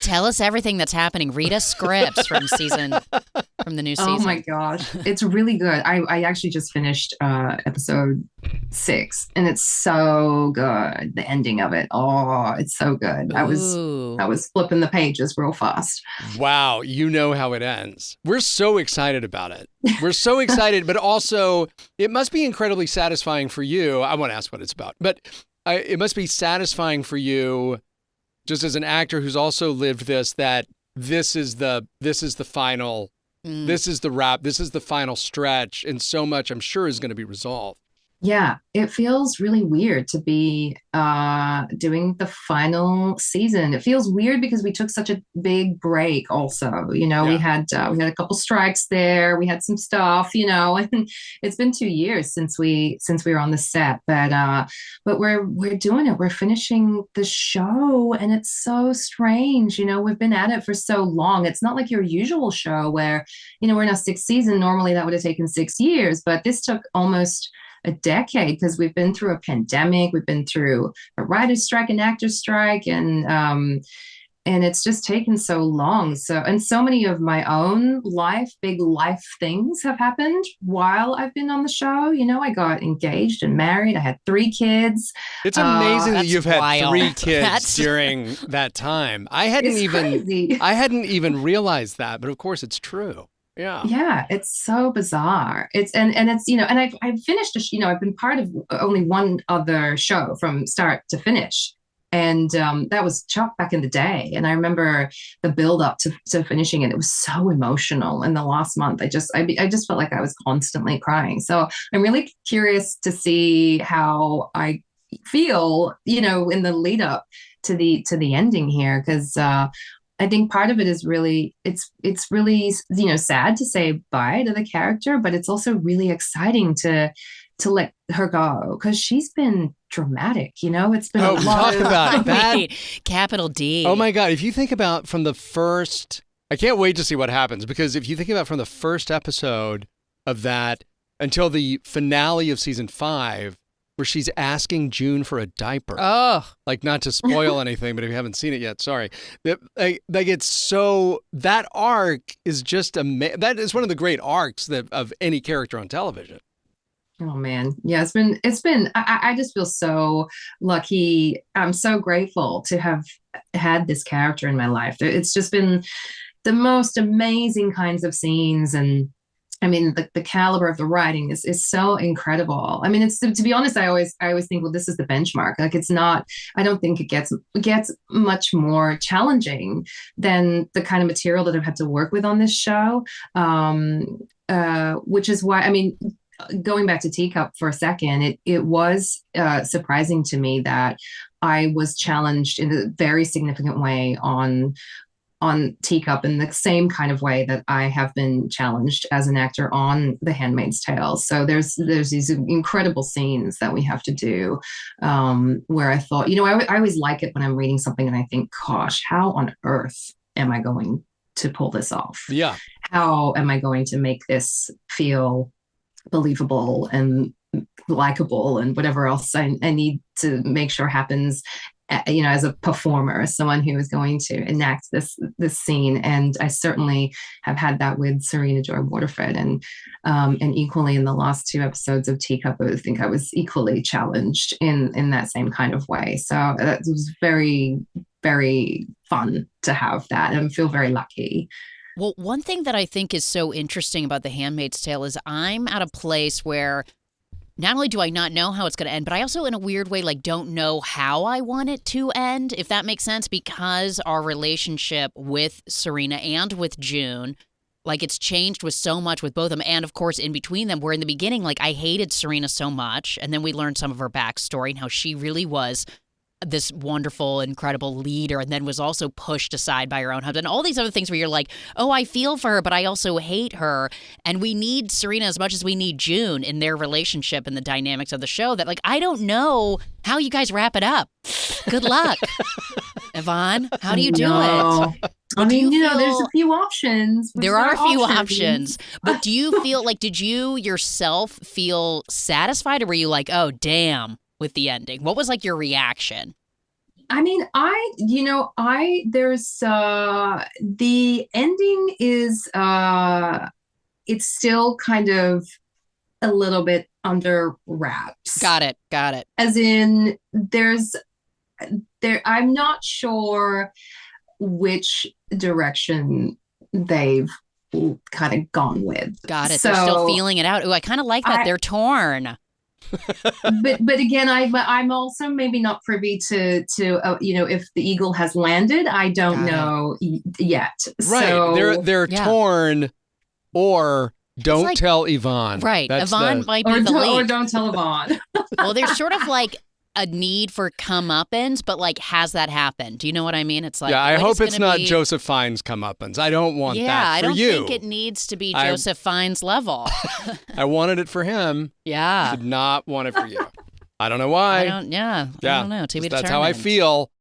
Tell us everything that's happening. Read us scripts from the new season. Oh my gosh, it's really good. I actually just finished episode 6, and it's so good. The ending of it, oh, it's so good. Ooh. I was flipping the pages real fast. Wow, you know how it ends. We're so excited about it. We're so excited, but also it must be incredibly satisfying for you. I won't ask what it's about, but it must be satisfying for you, just as an actor who's also lived this, that this is the final. This is the wrap. This is the final stretch. And so much, I'm sure, is going to be resolved. Yeah, it feels really weird to be doing the final season. It feels weird because we took such a big break also. You know, we had a couple strikes there. We had some stuff, you know, and it's been 2 years since we were on the set. But we're doing it. We're finishing the show, and it's so strange. You know, we've been at it for so long. It's not like your usual show where, you know, we're in our 6th season. Normally that would have taken 6 years, but this took almost a decade because we've been through a pandemic, we've been through a writer's strike, an actor's strike, and it's just taken so long. And so many of my own big life things have happened while I've been on the show. You know, I got engaged and married. I had 3 kids. It's amazing that you've had wild. 3 kids during that time. I hadn't even realized that, but of course it's true. Yeah, it's so bizarre. It's and it's, you know, and I've finished I've been part of only one other show from start to finish, and that was Chuck back in the day. And I remember the build up to finishing it. It was so emotional. In the last month, I just felt like I was constantly crying. So I'm really curious to see how I feel, you know, in the lead up to the ending here, because I think part of it is really, it's really, you know, sad to say bye to the character, but it's also really exciting to let her go, because she's been dramatic, you know. It's been a lot talk about that. Capital D. Oh my God. If you think about from the first, I can't wait to see what happens, because if you think about from the first episode of that until the finale of season 5, where she's asking June for a diaper. Oh. Like, not to spoil anything, but if you haven't seen it yet, sorry. Like it's so, that arc is just, that is one of the great arcs of any character on television. Oh man. Yeah, it's been, I just feel so lucky. I'm so grateful to have had this character in my life. It's just been the most amazing kinds of scenes, and I mean, the caliber of the writing is so incredible. I mean, it's, to be honest, I always think, well, this is the benchmark. Like, it's not, I don't think it gets much more challenging than the kind of material that I've had to work with on this show. Which is why, I mean, going back to Teacup for a second, it was surprising to me that I was challenged in a very significant way on Teacup, in the same kind of way that I have been challenged as an actor on The Handmaid's Tale. So there's these incredible scenes that we have to do, where I thought, you know, I always like it when I'm reading something and I think, gosh, how on earth am I going to pull this off? Yeah. How am I going to make this feel believable and likable and whatever else I need to make sure happens, you know, as a performer, as someone who is going to enact this scene. And I certainly have had that with Serena Joy Waterford, and equally in the last 2 episodes of Teacup, I think I was equally challenged in that same kind of way. So it was very, very fun to have that, and I feel very lucky. Well, one thing that I think is so interesting about The Handmaid's Tale is I'm at a place where not only do I not know how it's going to end, but I also, in a weird way, like, don't know how I want it to end, if that makes sense, because our relationship with Serena and with June, like, it's changed with so much with both of them. And of course, in between them, where in the beginning, like, I hated Serena so much. And then we learned some of her backstory and how she really was this wonderful, incredible leader, and then was also pushed aside by her own husband. All these other things where you're like, oh, I feel for her, but I also hate her. And we need Serena as much as we need June in their relationship and the dynamics of the show. That, like, I don't know how you guys wrap it up. Good luck. Yvonne, how do you do it? I mean, you know, there's a few options. There are a few options. But do you feel like, did you yourself feel satisfied, or were you like, oh, damn, with the ending? What was, like, your reaction? I mean, there's the ending is it's still kind of a little bit under wraps. Got it. As in, I'm not sure which direction they've kind of gone with. Got it. So, they're still feeling it out. Ooh, I kind of like that. They're torn. but again, I'm also maybe not privy to if the eagle has landed. I don't know yet. Right. So, they're torn, or don't tell Yvonne. Right. Yvonne might be the lead. Or don't tell Yvonne. Well, there's sort of like a need for comeuppance, but like, has that happened? Do you know what I mean? It's like, I hope it's not Joseph Fiennes' comeuppance. I don't want that for you. Yeah, I don't think it needs to be Joseph Fiennes level. I wanted it for him. Yeah. I did not want it for you. I don't know why. I don't know. TBD That's how I feel.